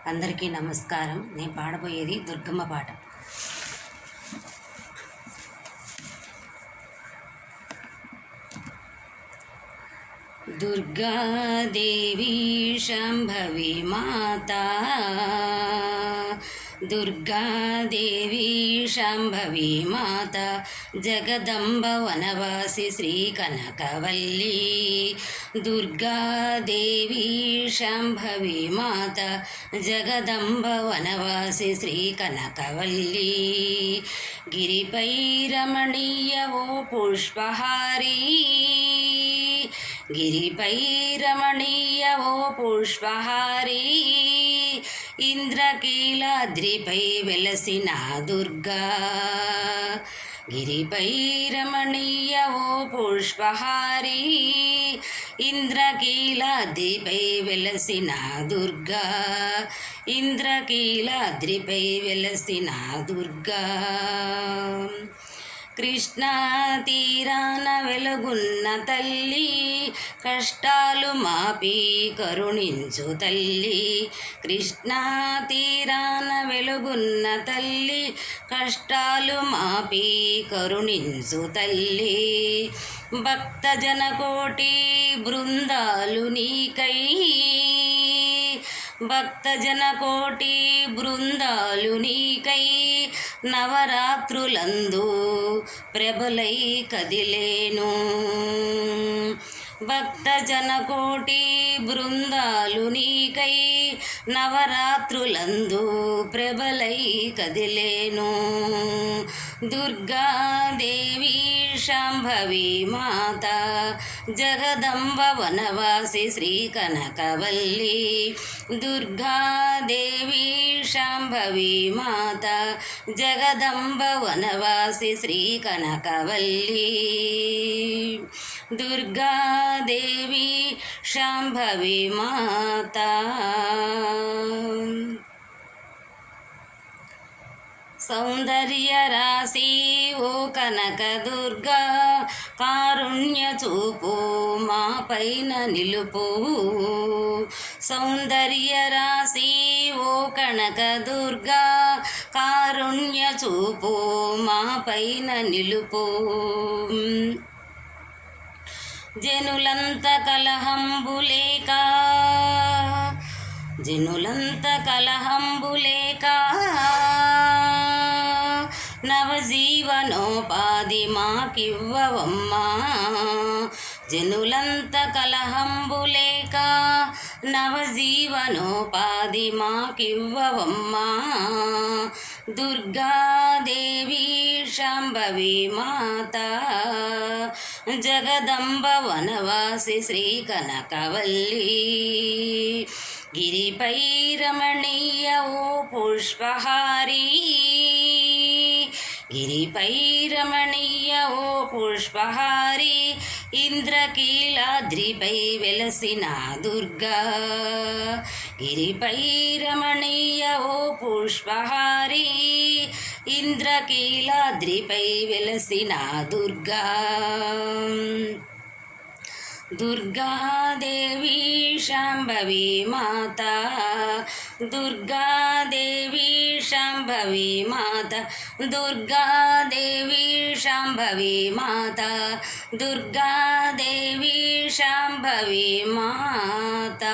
అందరికీ నమస్కారం. నేను పాడబోయేది దుర్గమ్మ పాట. దుర్గాదేవి శాంభవి మాతా, దుర్గాదేవి శాంభవి మాత, జగదంబ వనవాసి శ్రీ కనకవల్లి. దుర్గాదేవి శాంభవి మాత, జగదంబ వనవాసి శ్రీ కనకవల్లి. గిరిపై రమణీయ ఓ పుష్పహారీ, గిరిపై రమణీయ ఓ పుష్పహారీ, ఇంద్రకీలాద్రిపై వెలసిన దుర్గా. గిరిపై రమణీయ ఓ పుష్పహారీ, ఇంద్రకీలాద్రిపై వెలసిన దుర్గా. ఇంద్రకీలాద్రిపై వెలసిన దుర్గా. కృష్ణా తీరాన వెలుగున్న తల్లి, కష్టాలు మాపి కరుణించు తల్లి. కృష్ణా తీరాన వెలుగున్న తల్లి, కష్టాలు మాపి కరుణించు తల్లి. భక్తజన కోటి బృందాలు నీకై, భక్తజన కోటి బృందాలు నీకై, నవరాత్రులందు ప్రభలై కదిలేను. భక్తజన కోటి బృందాలు నీకై, నవరాత్రులందు ప్రభలై కదిలేను. దుర్గాదేవి శాంభవి మాత, జగదంబ వనవాసి శ్రీ కనకవల్లి. దుర్గాదేవి శాంభవి మాత, జగదంబ వనవాసి శ్రీ కనకవల్లి. దుర్గాదేవి శాంభవి మాత. సౌందర్య రాశి ఓ కనక దుర్గా, కారుణ్య చూపు మా పైన నిలుపు. సౌందర్య రాశి ఓ కనక దుర్గా, కారుణ్య చూపు మా పైన నిలుపు. జనులంత కలహంబులేక, జనులంత కలహంబులేక, నవజీవనోపాధి మాకివ్వవమ్మా. జనులంత కలహంబులేక, నవజీవనోపాధి మాకివ్వవమ్మా. దుర్గాదేవి శాంభవి మాత, జగదంబ వనవాసి శ్రీ కనకవల్లి. గిరిపై రమణీయ ఓ పుష్పహారీ, గిరిపై రమణీయ ఓ పుష్పహారీ, ఇంద్రకీలాద్రిపై వెలసిన దుర్గా. గిరిపై రమణీయ ఓ పుష్పహారీ, ఇంద్రకీలాద్రిపై వెలసిన దుర్గా. దుర్గాదేవి శాంభవి మాత, దుర్గాదేవి శాంభవి మాత, దుర్గాదేవి శాంభవి మాత, దుర్గాదేవి శాంభవి మాత.